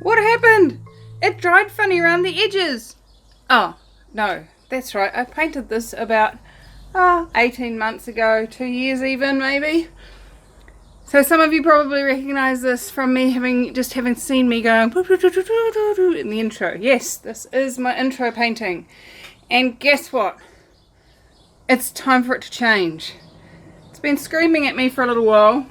What happened? It dried funny around the edges. Oh, no, that's right. I painted this about 18 months ago, 2 years even, maybe. So some of you probably recognise this from me having seen me going in the intro. Yes, this is my intro painting. And guess what? It's time for it to change. It's been screaming at me for a little while.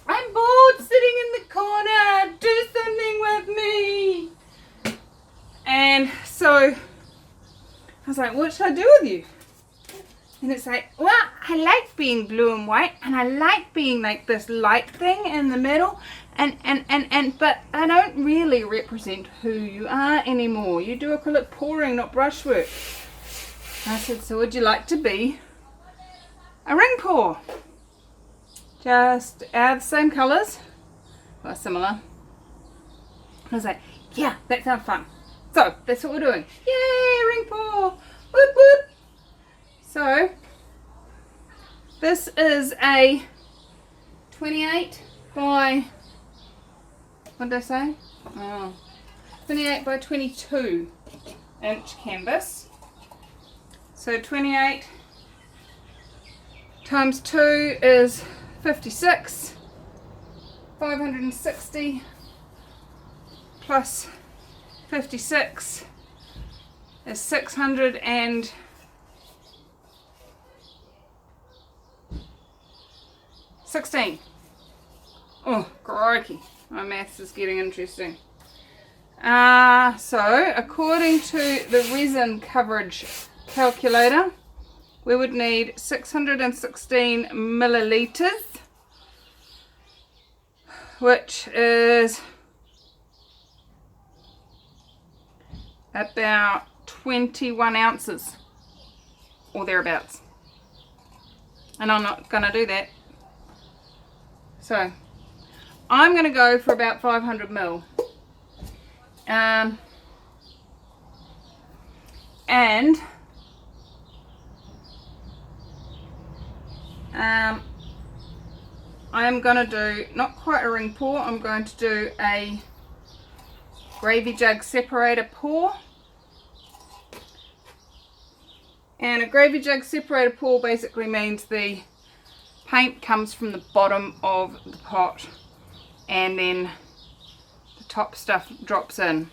I'm bored sitting in the corner. Do something with me. And so I was like, what should I do with you? And it's like, well, I like being blue and white, and I like being like this light thing in the middle, but I don't really represent who you are anymore. You do acrylic pouring, not brushwork. I said, so would you like to be a ring pour? Just the same colours, or similar. I was like, yeah, that sounds fun. So that's what we're doing. Yay, ring pour! Whoop whoop! So this is a 28 by, what did I say? 28 by 22 inch canvas. So 28 times 2 is 56, 560 plus 56 is 616. Oh, crikey, my maths is getting interesting. So according to the resin coverage calculator, we would need 616 milliliters, which is about 21 ounces or thereabouts. And I'm not going to do that. So I'm going to go for about 500 mil. And I am going to do not quite a ring pour, I'm going to do a gravy jug separator pour. And a gravy jug separator pour basically means the paint comes from the bottom of the pot and then the top stuff drops in,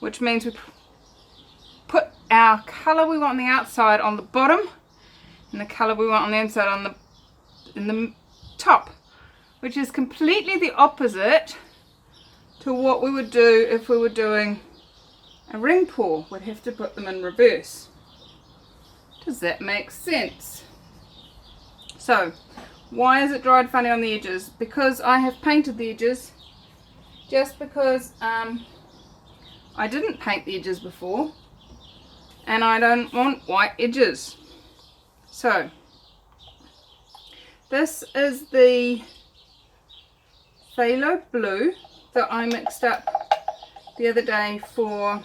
which means we put our colour we want on the outside on the bottom and the colour we want on the inside on in the top, which is completely the opposite to what we would do if we were doing a ring pour. We'd have to put them in reverse. Does that make sense? So why is it dried funny on the edges? Because I have painted the edges, just because I didn't paint the edges before and I don't want white edges. So this is the phthalo blue that I mixed up the other day for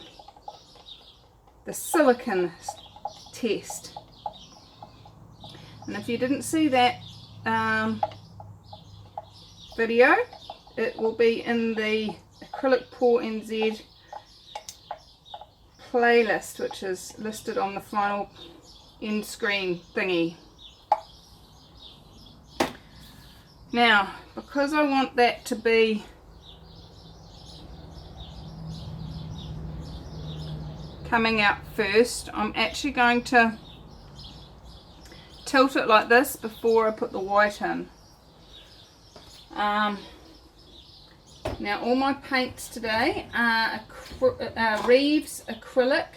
the silicon test. And if you didn't see that video, it will be in the Acrylic Pour NZ playlist, which is listed on the final end screen thingy. Now, because I want that to be coming out first, I'm actually going to tilt it like this before I put the white in. Now all my paints today are Reeves Acrylic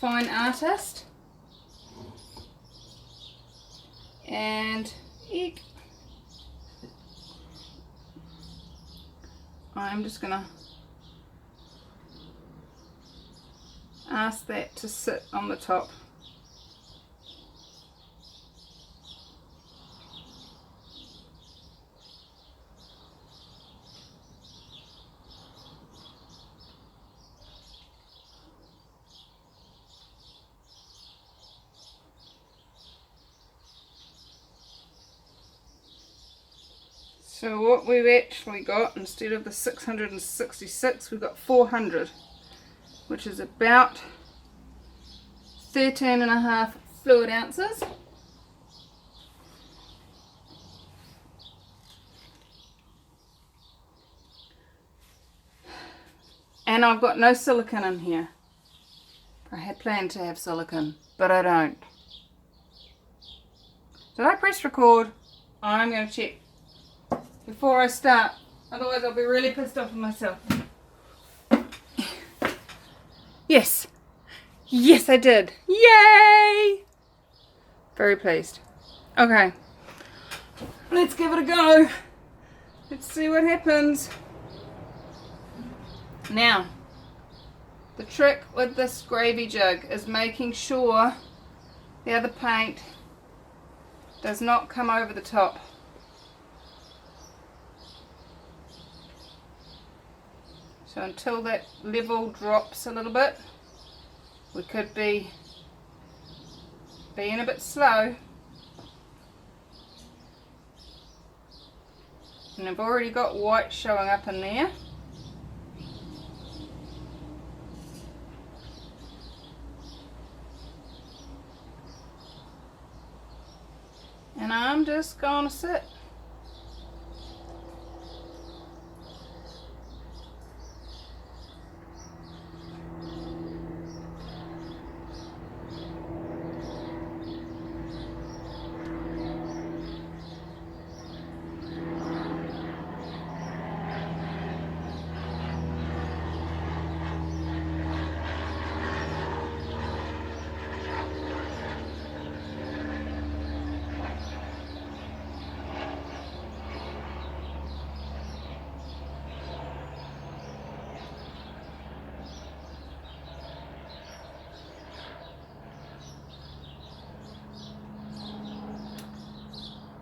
Fine Artist, and I'm just going to ask that to sit on the top. So what we've actually got, instead of the 666, we've got 400, which is about 13.5 fluid ounces. And I've got no silicone in here. I had planned to have silicone, but I don't. Did I press record? I'm going to check before I start. Otherwise I'll be really pissed off with myself. Yes. Yes, I did. Yay! Very pleased. Okay. Let's give it a go. Let's see what happens. Now, the trick with this gravy jug is making sure the other paint does not come over the top. So until that level drops a little bit, we could be being a bit slow. And I've already got white showing up in there. And I'm just going to sit.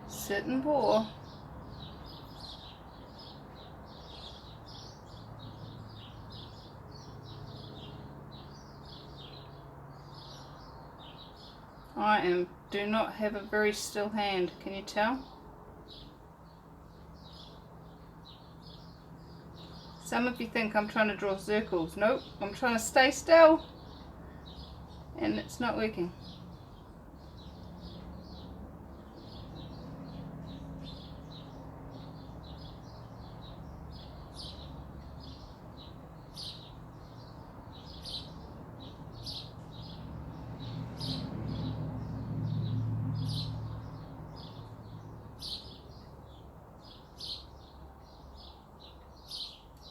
Sit and pour. Do not have a very still hand, can you tell? Some of you think I'm trying to draw circles. Nope, I'm trying to stay still and it's not working.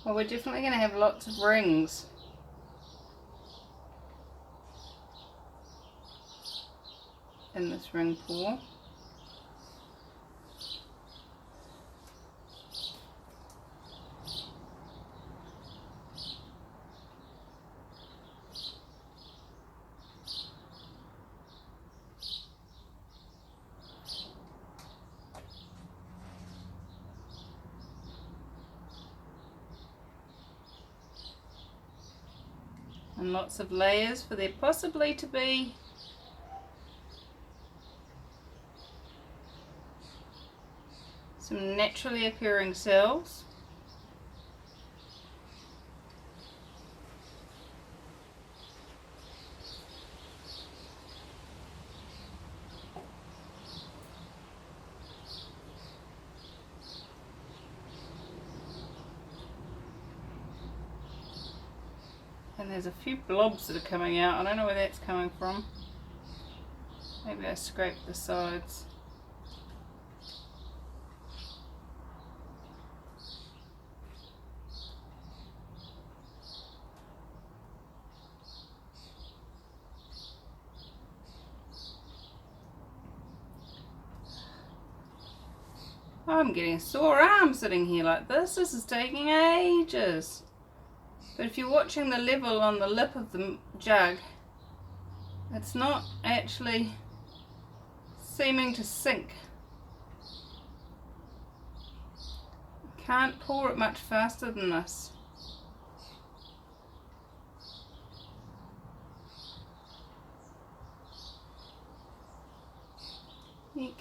Well, we're definitely going to have lots of rings. In this ring pour. And lots of layers for there possibly to be some naturally occurring cells. And there's a few blobs that are coming out. I don't know where that's coming from. Maybe I scraped the sides. I'm getting a sore arm sitting here like this. This is taking ages. But if you're watching the level on the lip of the jug, it's not actually seeming to sink. Can't pour it much faster than this. Eek.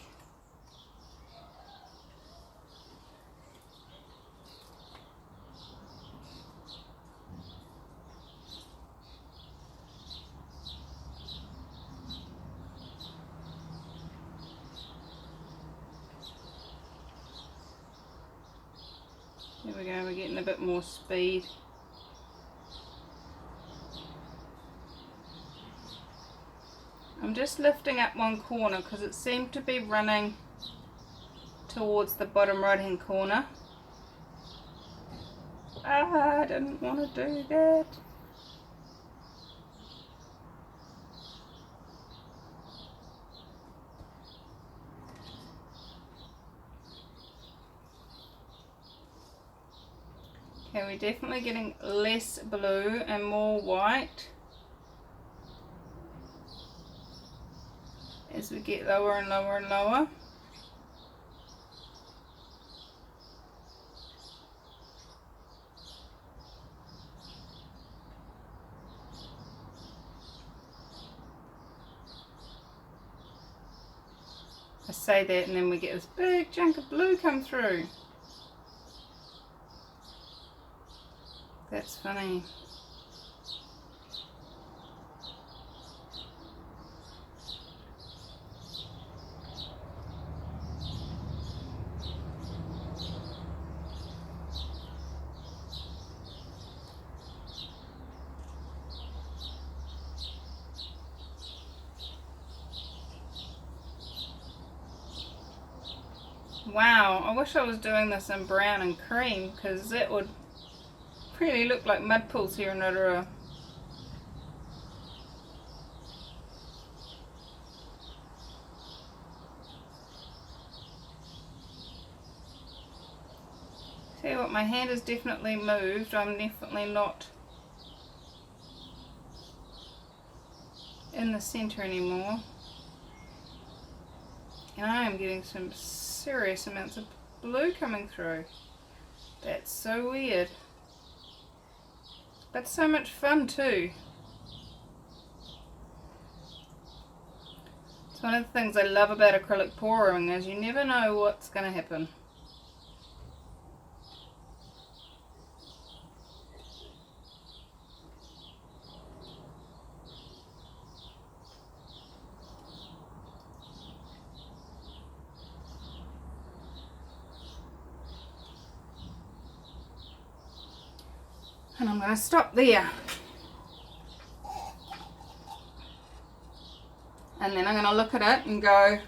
There we go, we're getting a bit more speed. I'm just lifting up one corner because it seemed to be running towards the bottom right hand corner. I didn't want to do that. Okay, we're definitely getting less blue and more white as we get lower and lower and lower. I say that and then we get this big chunk of blue come through. That's funny. Wow, I wish I was doing this in brown and cream because that would really look like mud pools here in Rotorua. Tell you what, my hand has definitely moved. I'm definitely not in the center anymore. And I am getting some serious amounts of blue coming through. That's so weird. But so much fun too. It's one of the things I love about acrylic pouring is you never know what's going to happen. And I'm going to stop there. And then I'm going to look at it and go,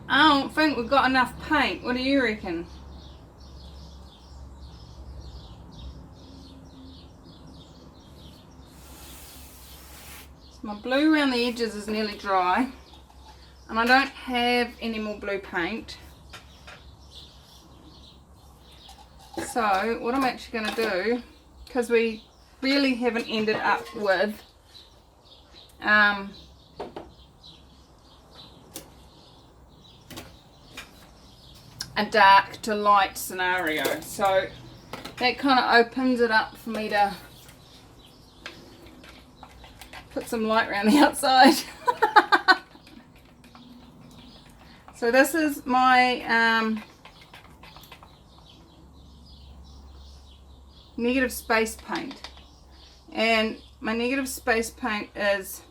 I don't think we've got enough paint. What do you reckon? So my blue around the edges is nearly dry. And I don't have any more blue paint. So what I'm actually going to do, because we really haven't ended up with a dark to light scenario, so that kind of opens it up for me to put some light around the outside. So this is my negative space paint, and my negative space paint is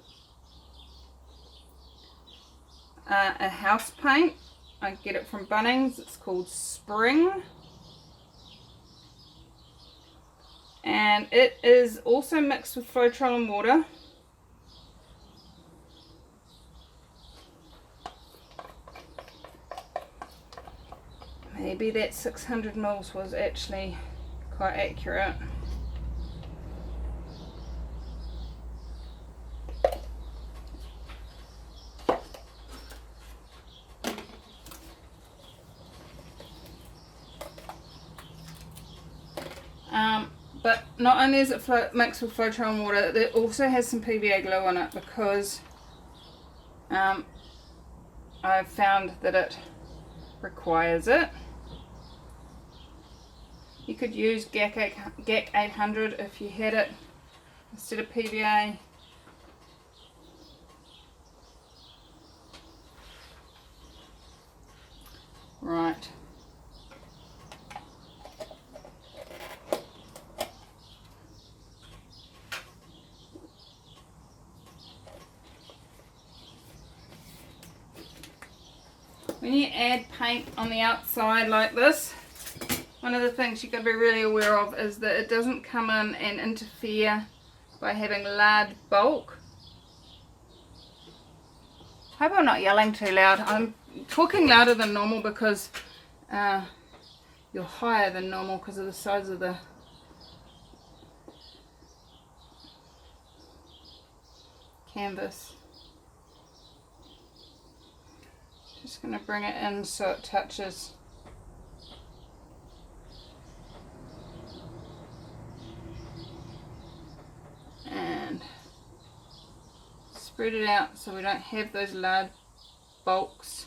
a house paint. I get it from Bunnings. It's called Spring, and it is also mixed with Floetrol and water. Maybe that 600 mils was actually quite accurate. But not only is it mixed with Floetrol and water, it also has some PVA glue on it because I've found that it requires it. You could use GAC 800 if you had it instead of PVA. Right. When you add paint on the outside like this, one of the things you've got to be really aware of is that it doesn't come in and interfere by having large bulk. Hope I'm not yelling too loud. I'm talking louder than normal because you're higher than normal because of the size of the canvas. Just going to bring it in so it touches. And spread it out so we don't have those large bulks.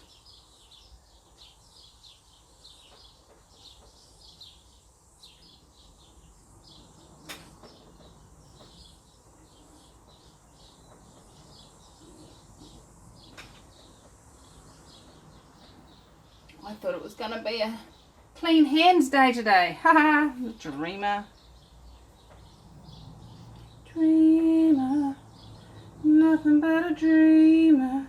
I thought it was going to be a clean hands day today. Haha, dreamer. Dreamer, nothing but a dreamer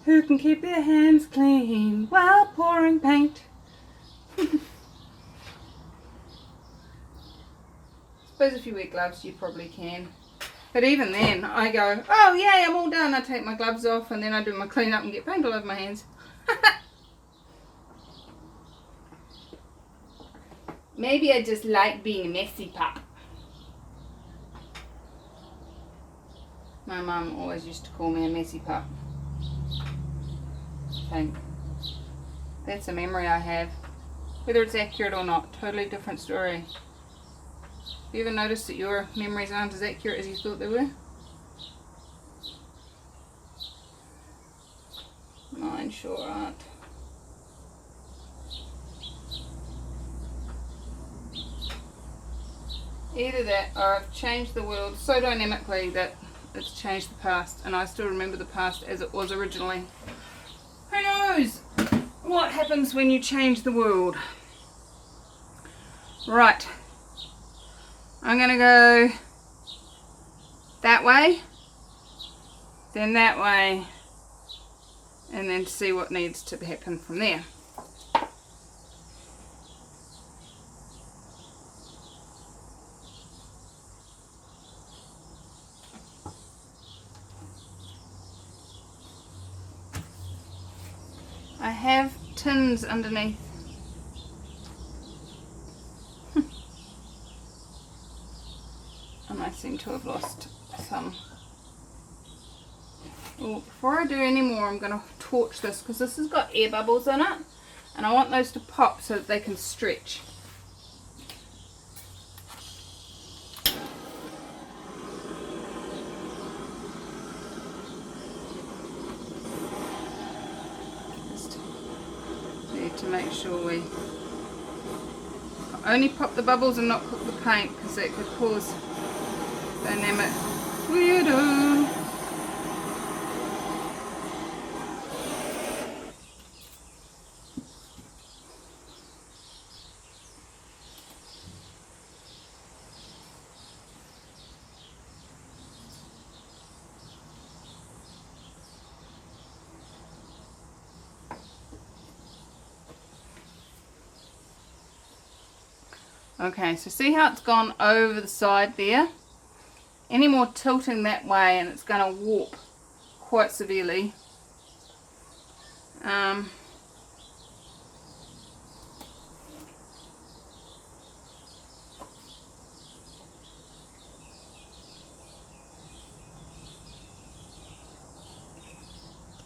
who can keep their hands clean while pouring paint. Suppose if you wear gloves you probably can. But even then I go, oh yay, I'm all done. I take my gloves off and then I do my clean up and get paint all over my hands. Maybe I just like being a messy pup. My mum always used to call me a messy pup. I think that's a memory I have. Whether it's accurate or not, totally different story. Have you ever noticed that your memories aren't as accurate as you thought they were? Mine sure aren't. Either that or I've changed the world so dynamically that it's changed the past and I still remember the past as it was originally. Who knows what happens when you change the world? Right. I'm going to go that way, then that way, and then see what needs to happen from there. I have tins underneath. And I seem to have lost some. Well, before I do any more, I'm going to torch this because this has got air bubbles in it and I want those to pop so that they can stretch. To make sure we only pop the bubbles and not cook the paint because that could cause dynamic weirdo. Okay, so see how it's gone over the side there? Any more tilting that way and it's going to warp quite severely.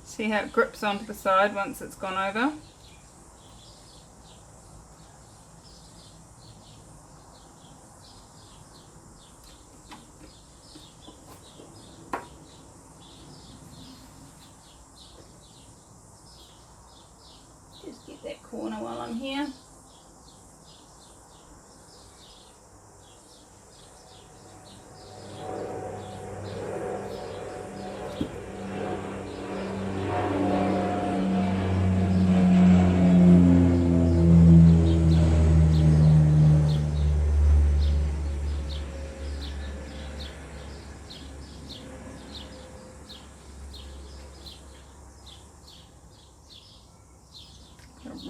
See how it grips onto the side once it's gone over? Just get that corner while I'm here.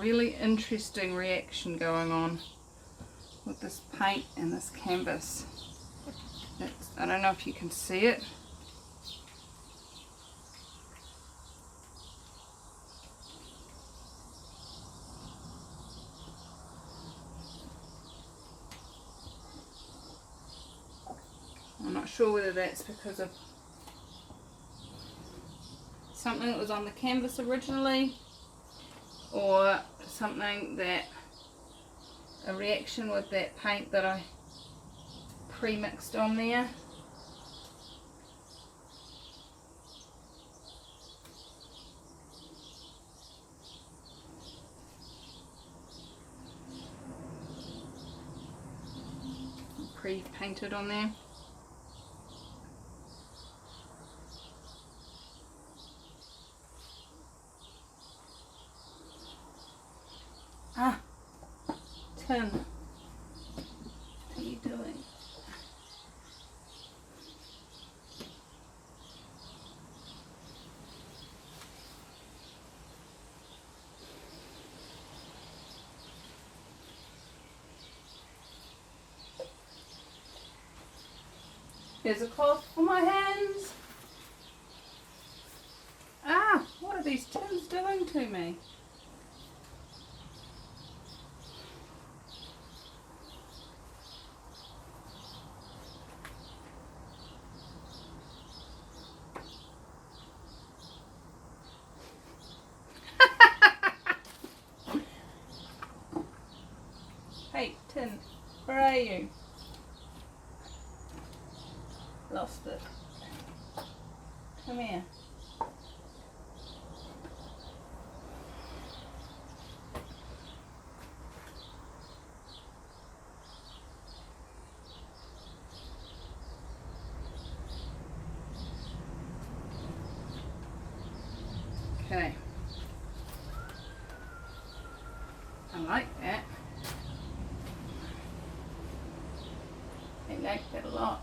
really interesting reaction going on with this paint and this canvas. I don't know if you can see it. I'm not sure whether that's because of something that was on the canvas originally, or something that a reaction with that paint that I pre-mixed on there. Pre-painted on there. Tin, what are you doing? Here's a cloth for my hands. What are these tins doing to me? Hey, tin, where are you? Lost it. Come here. Okay. I like that. I like that a lot.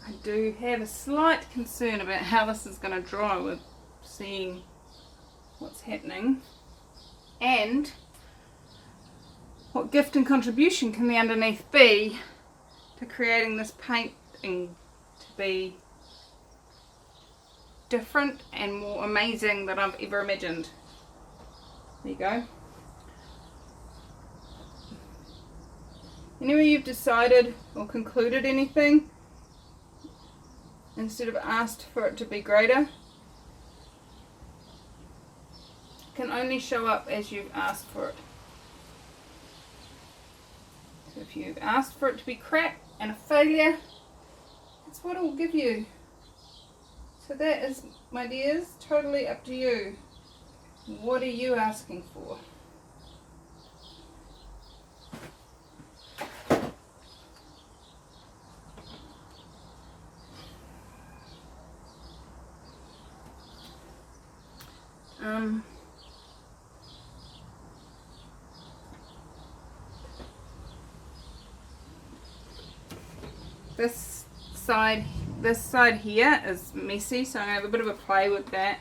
I do have a slight concern about how this is going to dry with seeing what's happening, and what gift and contribution can the underneath be to creating this painting to be different and more amazing than I've ever imagined. There you go. Anyway, you've decided or concluded anything instead of asked for it to be greater, it can only show up as you've asked for it. So if you've asked for it to be crap and a failure, that's what it will give you. So that is, my dears, totally up to you. What are you asking for? This side here is messy, so I'm going to have a bit of a play with that.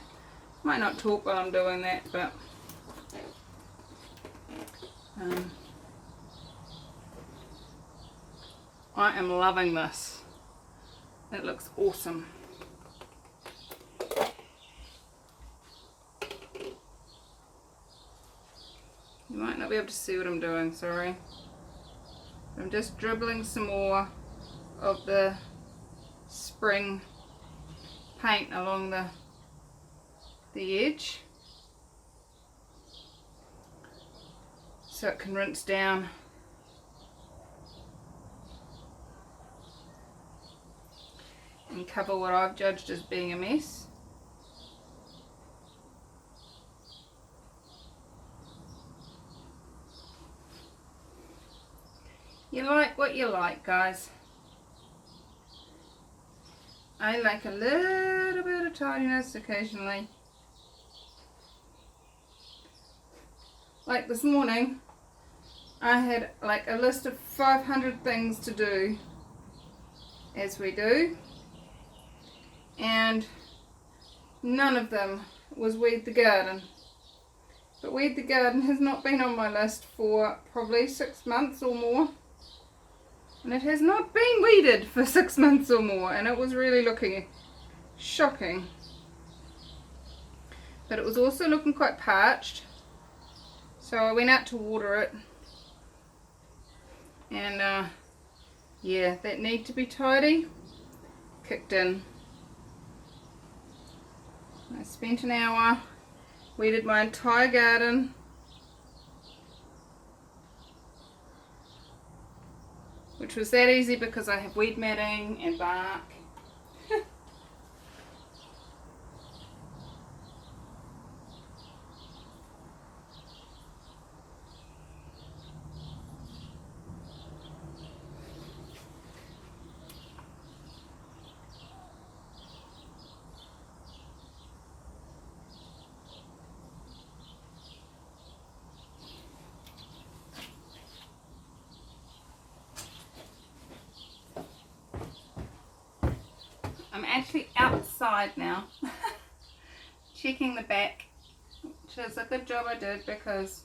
Might not talk while I'm doing that, but I am loving this. It looks awesome. You might not be able to see what I'm doing, sorry. I'm just dribbling some more of the spring paint along the edge so it can rinse down and cover what I've judged as being a mess. You like what you like, guys. I like a little bit of tidiness occasionally. Like this morning, I had like a list of 500 things to do, as we do, and none of them was weed the garden. But weed the garden has not been on my list for probably 6 months or more. And it has not been weeded for 6 months or more, and it was really looking shocking. But it was also looking quite parched, so I went out to water it. And yeah, that need to be tidy kicked in. I spent an hour, weeded my entire garden. Which was that easy because I have weed matting and bark. I'm actually outside now, checking the back, which is a good job I did because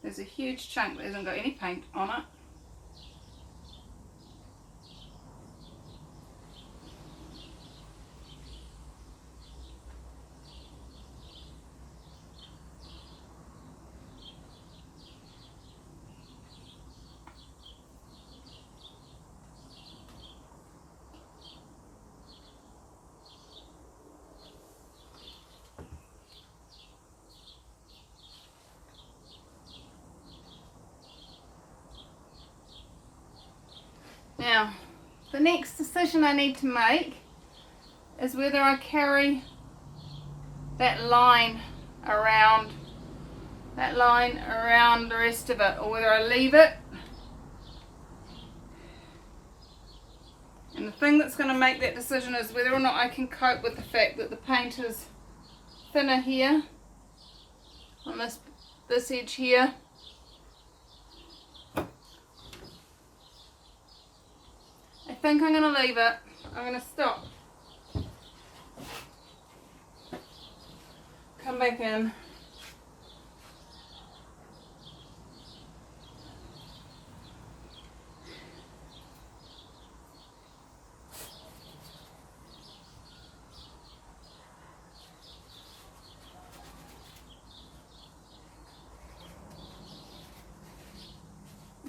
there's a huge chunk that hasn't got any paint on it. Now, the next decision I need to make is whether I carry that line around the rest of it, or whether I leave it. And the thing that's going to make that decision is whether or not I can cope with the fact that the paint is thinner here on this edge here. I think I'm going to leave it. I'm going to stop. Come back in.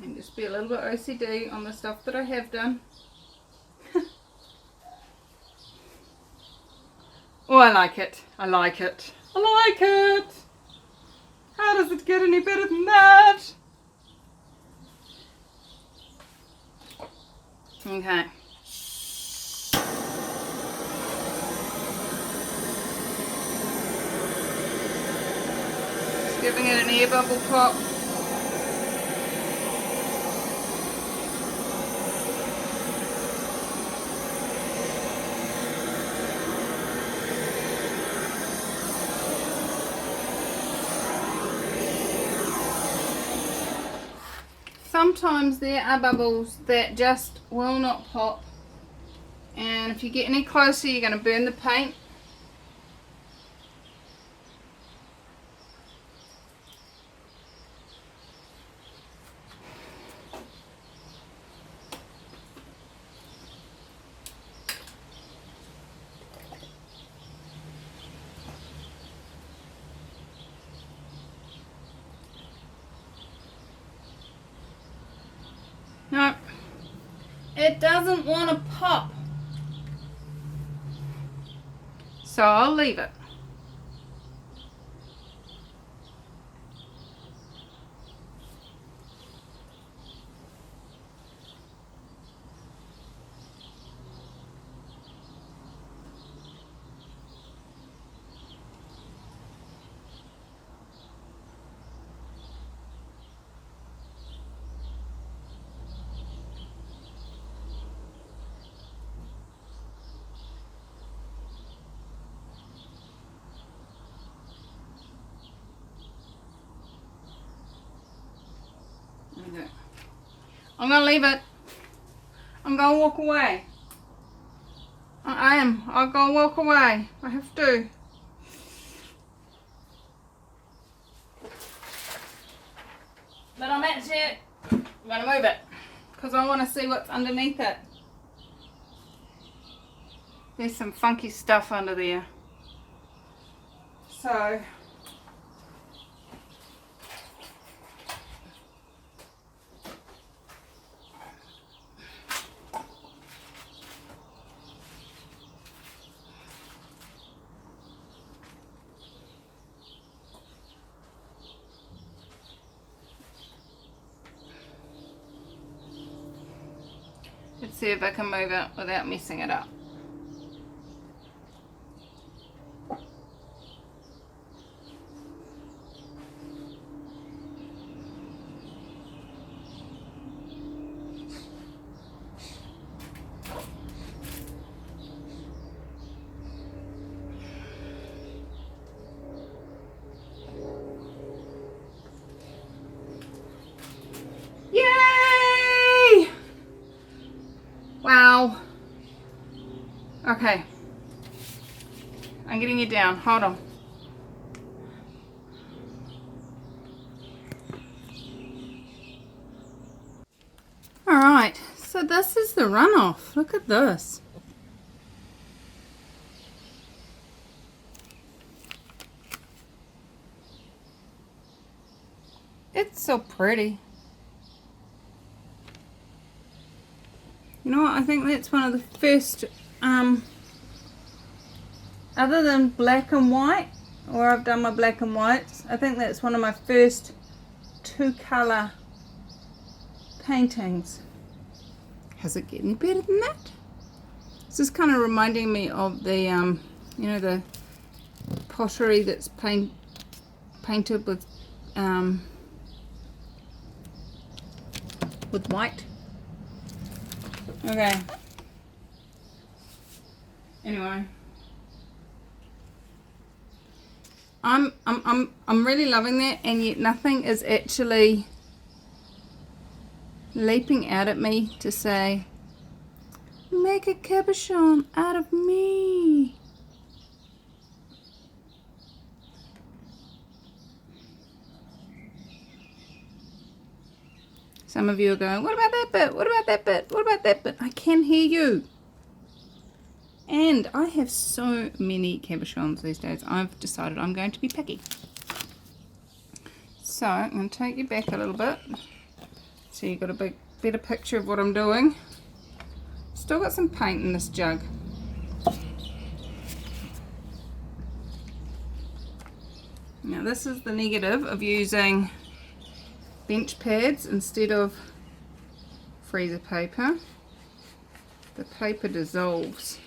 And just be a little bit OCD on the stuff that I have done. Oh, I like it. I like it. I like it. How does it get any better than that? Okay. Just giving it an air bubble pop. Sometimes there are bubbles that just will not pop, and if you get any closer you're going to burn the paint. No, it doesn't want to pop, so I'll leave it. I'm gonna leave it. I'm gonna walk away. I am. I'll go walk away. I have to. But I'm actually gonna move it because I want to see what's underneath it. There's some funky stuff under there. So let's see if I can move it without messing it up. Yay! Wow. Okay. I'm getting you down. Hold on. Alright, so this is the runoff. Look at this. It's so pretty. You know what, I think that's one of the first, other than black and white, or I've done my black and whites, I think that's one of my first 2-colour paintings. Has it getting better than that? This is kind of reminding me of the, you know, the pottery that's painted with white. Okay. Anyway, I'm really loving that, and yet nothing is actually leaping out at me to say, make a cabochon out of me. Some of you are going, what about that bit? What about that bit? What about that bit? I can hear you. And I have so many cabochons these days. I've decided I'm going to be picky. So I'm going to take you back a little bit so you've got a better picture of what I'm doing. Still got some paint in this jug. Now this is the negative of using bench pads instead of freezer paper. The paper dissolves.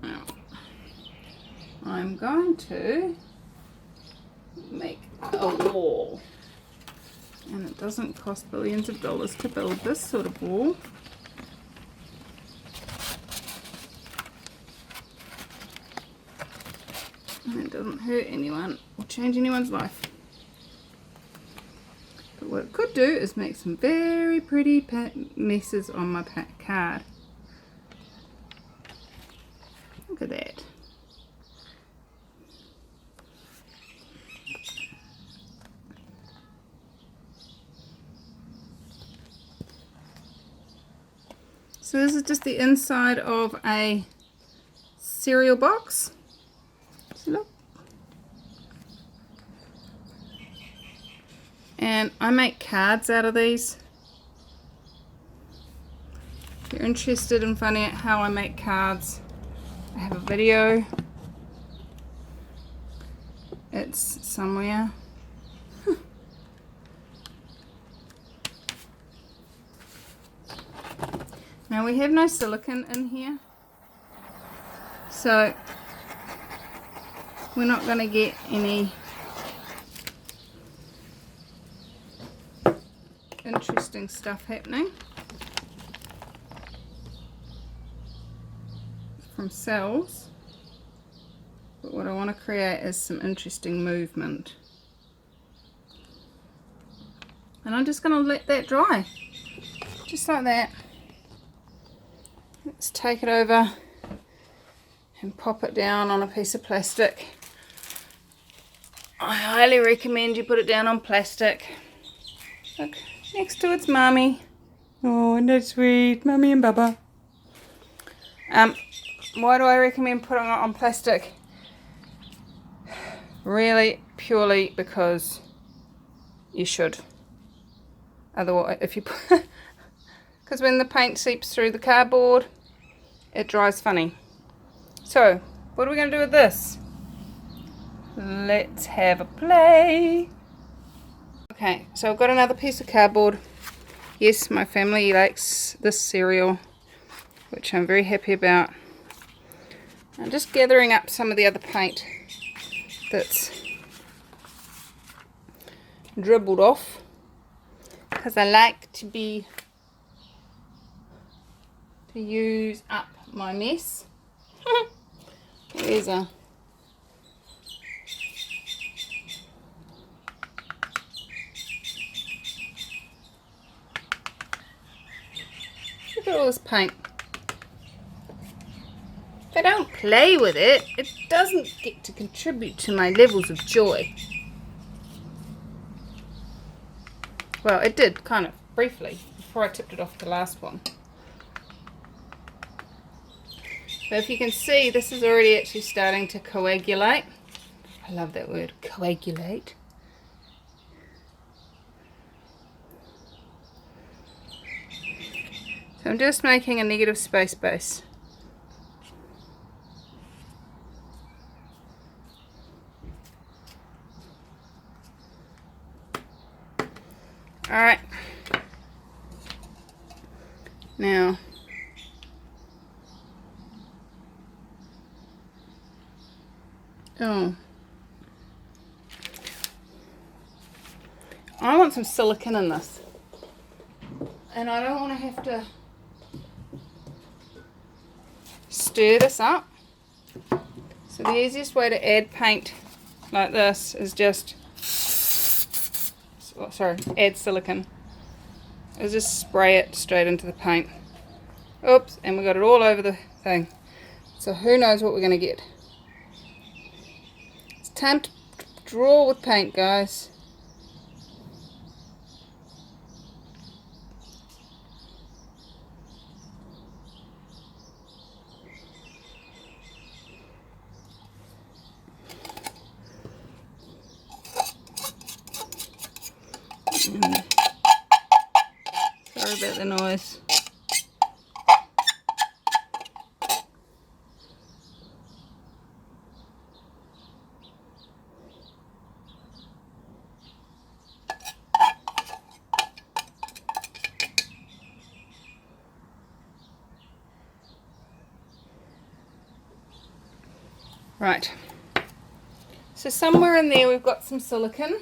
Now, I'm going to make a wall. And it doesn't cost billions of dollars to build this sort of wall. And it doesn't hurt anyone or change anyone's life. But what it could do is make some very pretty messes on my card. Look at that. So this is just the inside of a cereal box. See, look. And I make cards out of these. If you're interested in finding out how I make cards, I have a video. It's somewhere. Now we have no silicone in here, so we're not going to get any interesting stuff happening. from cells, but what I want to create is some interesting movement. And I'm just going to let that dry, just like that. Let's take it over and pop it down on a piece of plastic. I highly recommend you put it down on plastic. Look, next to its mummy. Oh, isn't that sweet? Mummy and Baba. Why do I recommend putting it on plastic? Really, purely because you should. Otherwise, if you put... because when the paint seeps through the cardboard, it dries funny. So, what are we going to do with this? Let's have a play. Okay, so I've got another piece of cardboard. Yes, my family likes this cereal, which I'm very happy about. I'm just gathering up some of the other paint that's dribbled off, because I like to use up my mess. There's a look at all this paint. If I don't play with it, it doesn't get to contribute to my levels of joy. Well, it did, kind of, briefly, before I tipped it off the last one. But if you can see, this is already actually starting to coagulate. I love that word, coagulate. So I'm just making a negative space base. Alright, now I want some silicone in this, and I don't want to have to stir this up. So the easiest way to add paint like this is just add silicone, is just spray it straight into the paint. Oops, and we got it all over the thing. So who knows what we're going to get. It's time to draw with paint, guys. Sorry about the noise. Right, so somewhere in there we've got some silicone.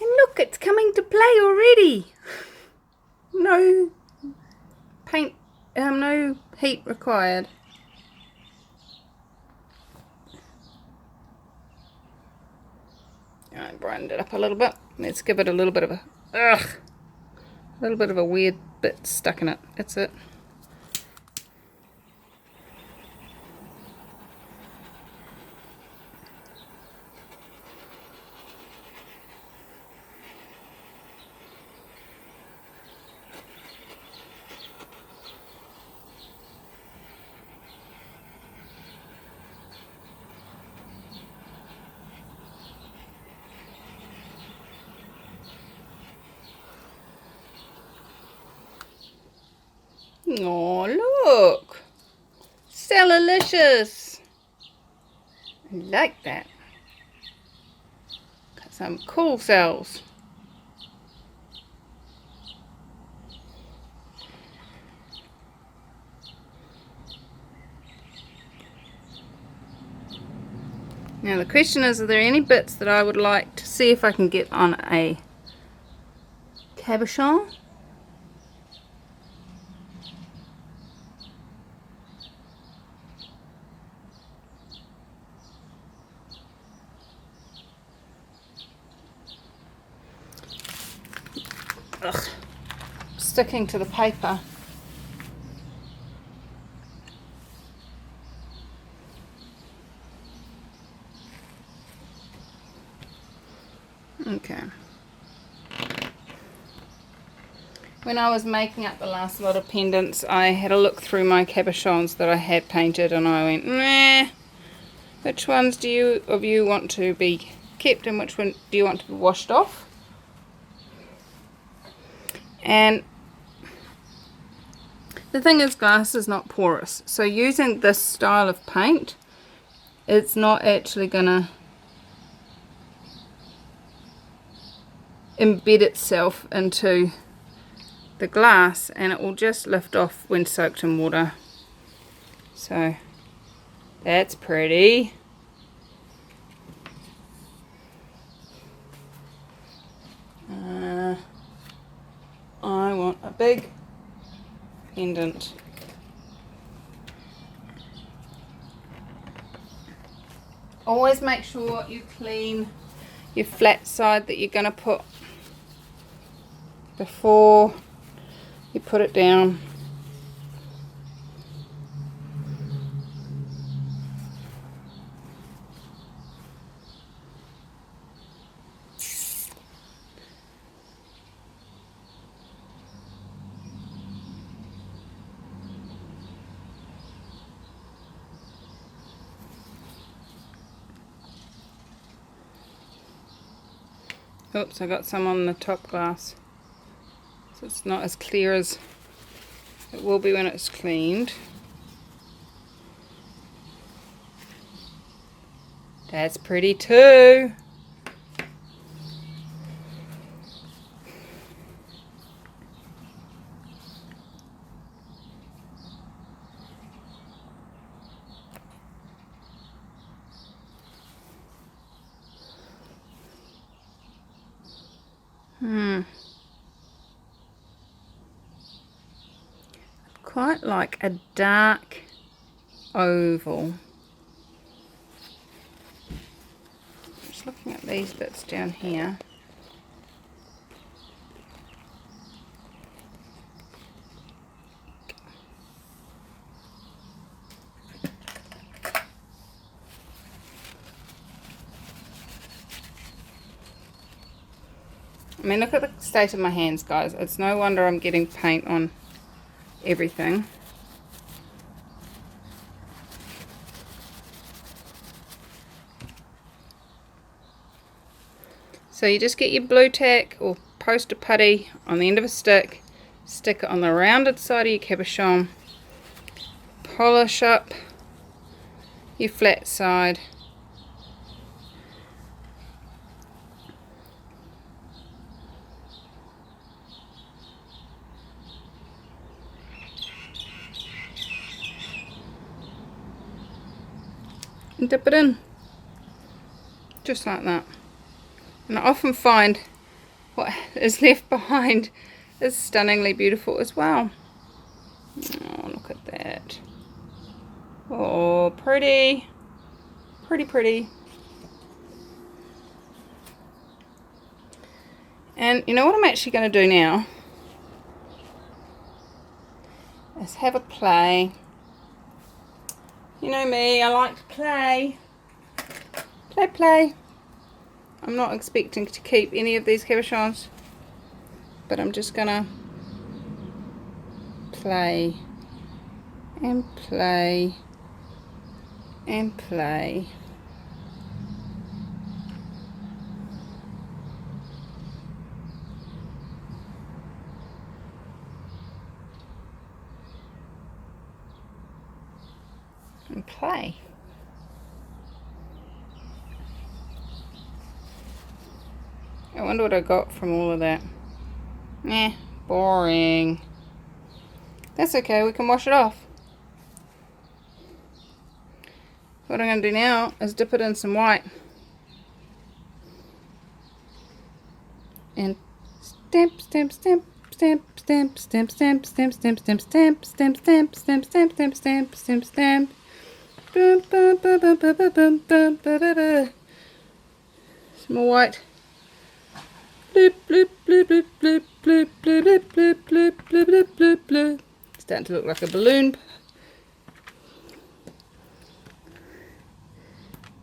Look, it's coming to play already. No paint, no heat required. I brightened it up a little bit. Let's give it a little bit of a weird bit stuck in it. That's it. Oh, look! Cellulicious! I like that. Got some cool cells. Now the question is, are there any bits that I would like to see if I can get on a cabochon? Ugh, sticking to the paper. Okay. When I was making up the last lot of pendants, I had a look through my cabochons that I had painted, and I went, nah, which ones do you want to be kept and which one do you want to be washed off? And the thing is, glass is not porous, so using this style of paint, it's not actually gonna embed itself into the glass, and it will just lift off when soaked in water. So that's pretty. I want a big pendant. Always make sure you clean your flat side that you're going to put before you put it down. Oops, I got some on the top glass, so it's not as clear as it will be when it's cleaned. That's pretty too. Quite like a dark oval. Just looking at these bits down here. I mean, look at the state of my hands, guys. It's no wonder I'm getting paint on everything. So you just get your blue tack or poster putty on the end of a stick, stick it on the rounded side of your cabochon, polish up your flat side, and dip it in, just like that. And I often find what is left behind is stunningly beautiful as well. Oh, look at that. Oh, pretty. Pretty, pretty. And you know what I'm actually going to do now? Is have a play. You know me, I like to play. Play, play. I'm not expecting to keep any of these cabochons, but I'm just gonna play and play and play. And play. I wonder what I got from all of that. Boring. That's okay, we can wash it off. What I'm going to do now is dip it in some white. And stamp, stamp, stamp, stamp, stamp, stamp, stamp, stamp, stamp, stamp, stamp, stamp, stamp, stamp, stamp, stamp, stamp, stamp, stamp. Some more white. Bloop, bloop, bloop, bloop, bloop, bloop, bloop, bloop, bloop, bloop, bloop, bloop, bloop. Starting to look like a balloon.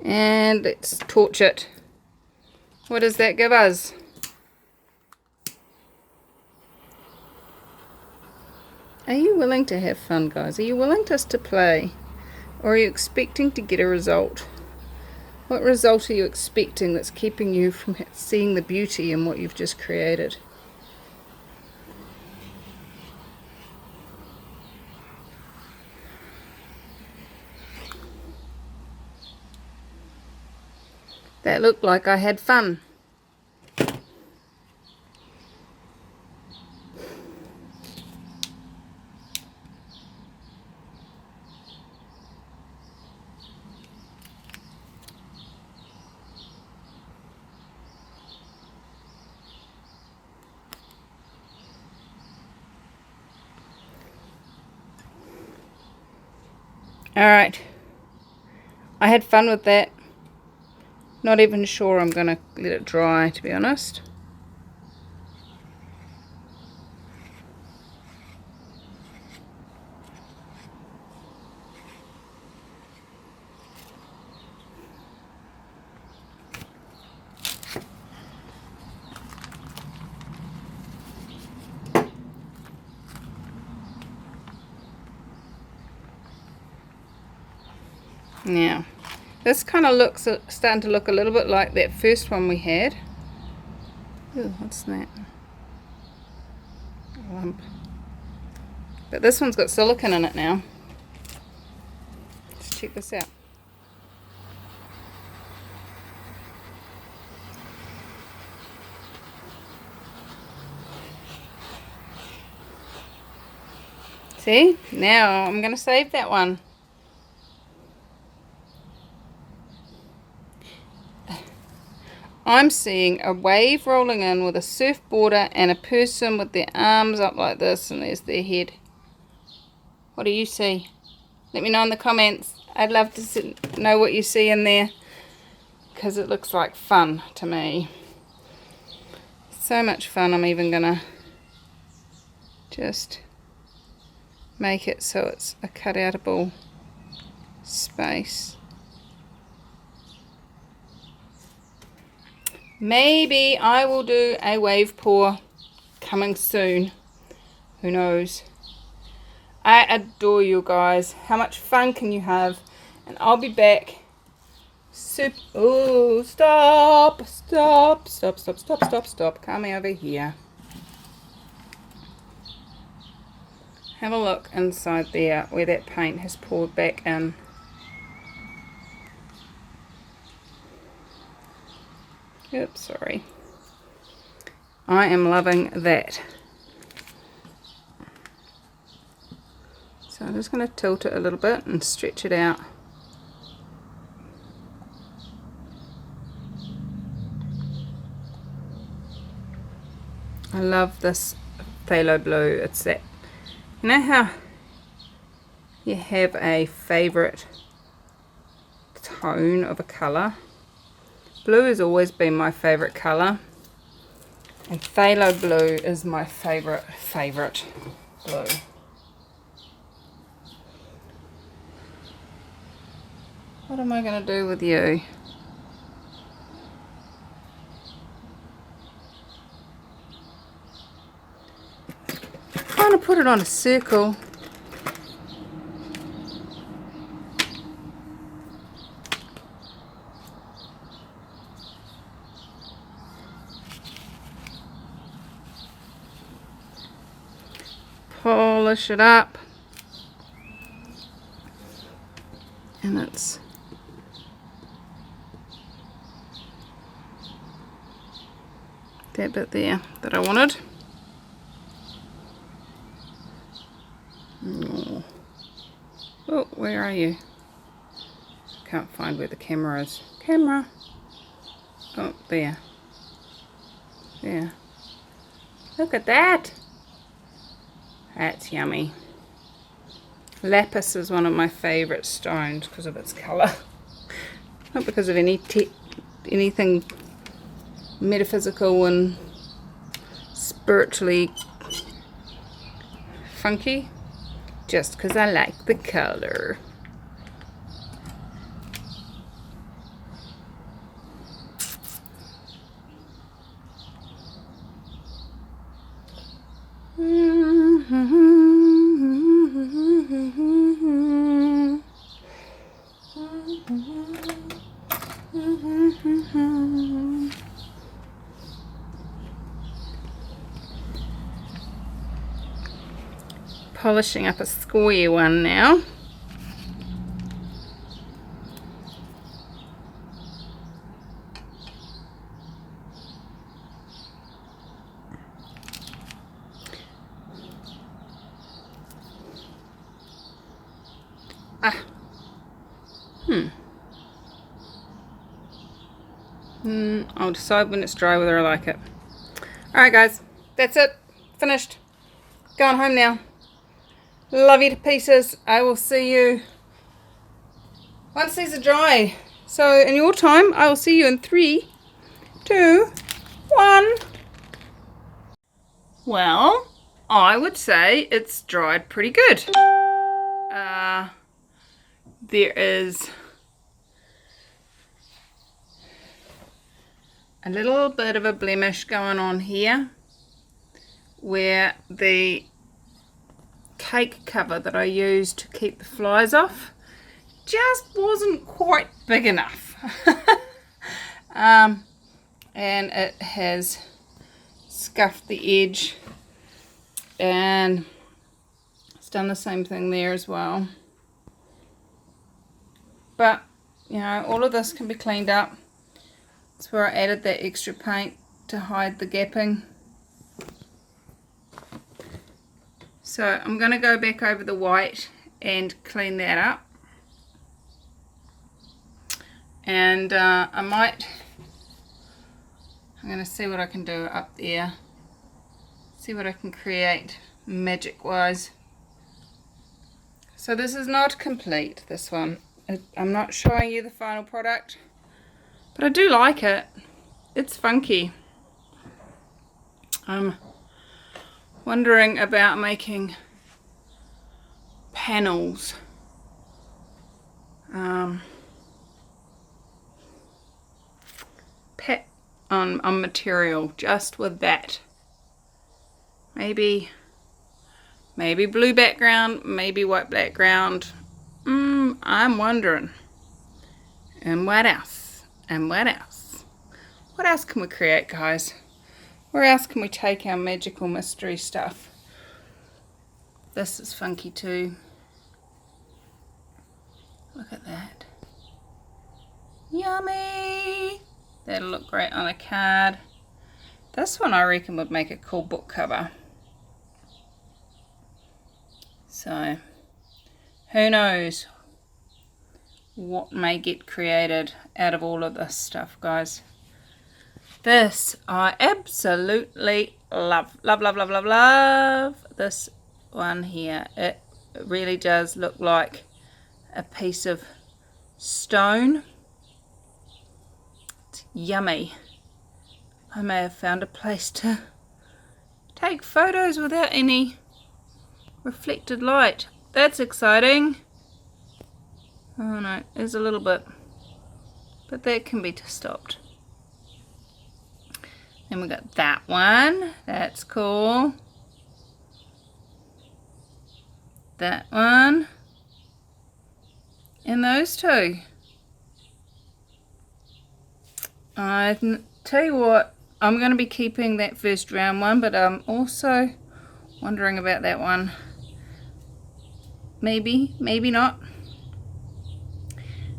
And let's torch it. What does that give us? Are you willing to have fun, guys? Are you willing just to play? Or are you expecting to get a result? What result are you expecting that's keeping you from seeing the beauty in what you've just created? That looked like I had fun. Alright, I had fun with that. Not even sure I'm going to let it dry, to be honest. Now, this kind of looks starting to look a little bit like that first one we had. Ooh, what's that? A lump. But this one's got silicone in it now. Let's check this out. See? Now I'm going to save that one. I'm seeing a wave rolling in with a surfboarder and a person with their arms up like this, and there's their head. What do you see? Let me know in the comments. I'd love to know what you see in there, because it looks like fun to me. So much fun. I'm even gonna just make it so it's a cutoutable space. Maybe I will do a wave pour coming soon. Who knows? I adore you guys. How much fun can you have? And I'll be back. Oh, stop. Come over here. Have a look inside there where that paint has poured back in. Oops, sorry. I am loving that. So I'm just going to tilt it a little bit and stretch it out. I love this phthalo blue. It's that, you know how you have a favourite tone of a colour? Blue has always been my favourite colour, and phthalo blue is my favourite blue. What am I going to do with you? I'm trying to put it on a circle. Polish it up, and it's that bit there that I wanted. Oh, where are you? Can't find where the camera is. Camera. Oh, there. There. Look at that. That's yummy. Lapis is one of my favourite stones because of its colour. Not because of anything metaphysical and spiritually funky. Just because I like the colour. Polishing up a square one now. I'll decide when it's dry whether I like it. Alright guys, that's it. Finished. Going home now. Love you to pieces. I will see you once these are dry. So in your time, I will see you in 3, 2, 1. Well, I would say it's dried pretty good. There is a little bit of a blemish going on here where the cake cover that I used to keep the flies off just wasn't quite big enough. And it has scuffed the edge, and it's done the same thing there as well. But you know, all of this can be cleaned up. That's where I added that extra paint to hide the gapping. So I'm going to go back over the white and clean that up. And I'm going to see what I can do up there. See what I can create magic wise. So this is not complete, this one. I'm not showing you the final product, but I do like it. It's funky. I'm wondering about making panels on material just with that. Maybe blue background, maybe white background. I'm wondering. And what else? And what else? What else can we create, guys? Where else can we take our magical mystery stuff? This is funky too. Look at that. Yummy! That'll look great on a card. This one I reckon would make a cool book cover. So, who knows what may get created out of all of this stuff, guys. This I absolutely love. Love, love, love, love, love. This one here. It really does look like a piece of stone. It's yummy. I may have found a place to take photos without any reflected light. That's exciting. Oh no, there's a little bit, but that can be stopped. Then we got that one. That's cool. That one. And those two. I tell you what, I'm going to be keeping that first round one, but I'm also wondering about that one. Maybe, maybe not.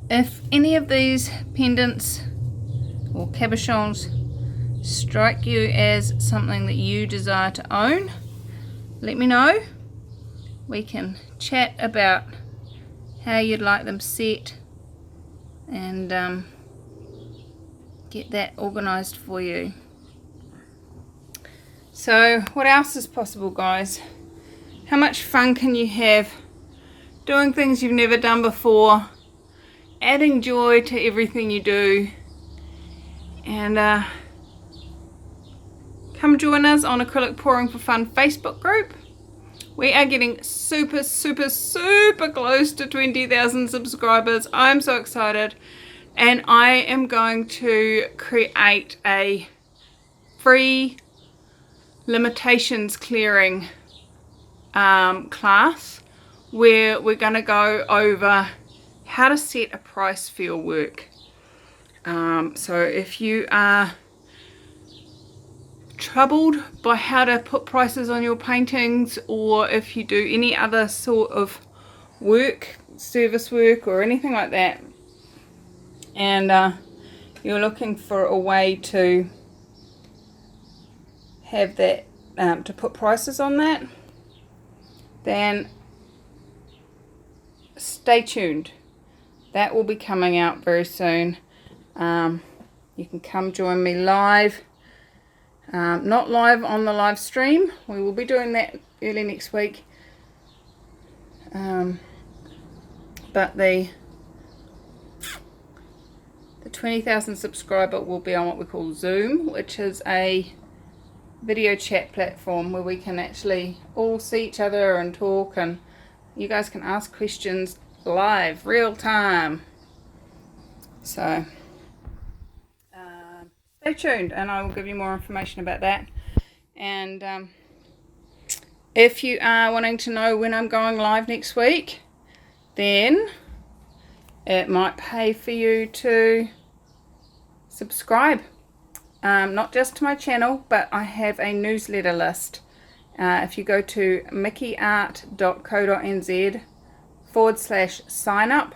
If any of these pendants or cabochons strike you as something that you desire to own, let me know. We can chat about how you'd like them set and get that organised for you. So what else is possible, guys? How much fun can you have doing things you've never done before, adding joy to everything you do? And come join us on Acrylic Pouring for Fun Facebook group. We are getting super close to 20,000 subscribers. I'm so excited, and I am going to create a free limitations clearing class where we're going to go over how to set a price for your work. So if you are troubled by how to put prices on your paintings, or if you do any other sort of work, service work or anything like that, and you're looking for a way to have that, to put prices on that, then stay tuned. That will be coming out very soon. You can come join me live. Not live on the live stream. We will be doing that early next week. But the 20,000 subscriber will be on what we call Zoom, which is a video chat platform where we can actually all see each other and talk, and you guys can ask questions live, real time. So stay tuned, and I will give you more information about that. And if you are wanting to know when I'm going live next week, then it might pay for you to subscribe, not just to my channel, but I have a newsletter list. If you go to mickeyart.co.nz/sign up,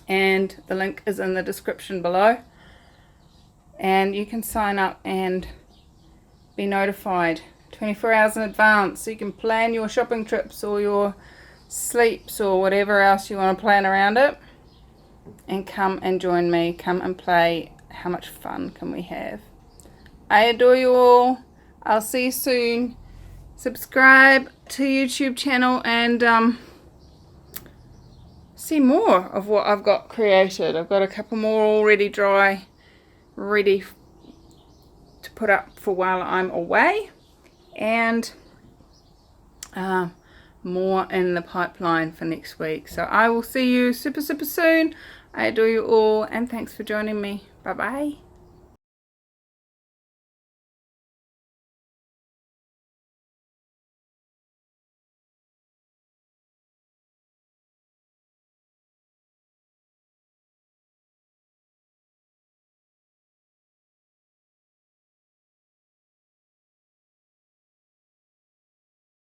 and the link is in the description below, and you can sign up and be notified 24 hours in advance, so you can plan your shopping trips or your sleeps or whatever else you want to plan around it, and come and join me, come and play. How much fun can we have? I adore you all. I'll see you soon. Subscribe to YouTube channel and see more of what I've got created. I've got a couple more already dry, ready to put up for while I'm away, and more in the pipeline for next week. So I will see you super soon. I adore you all, and thanks for joining me. Bye bye.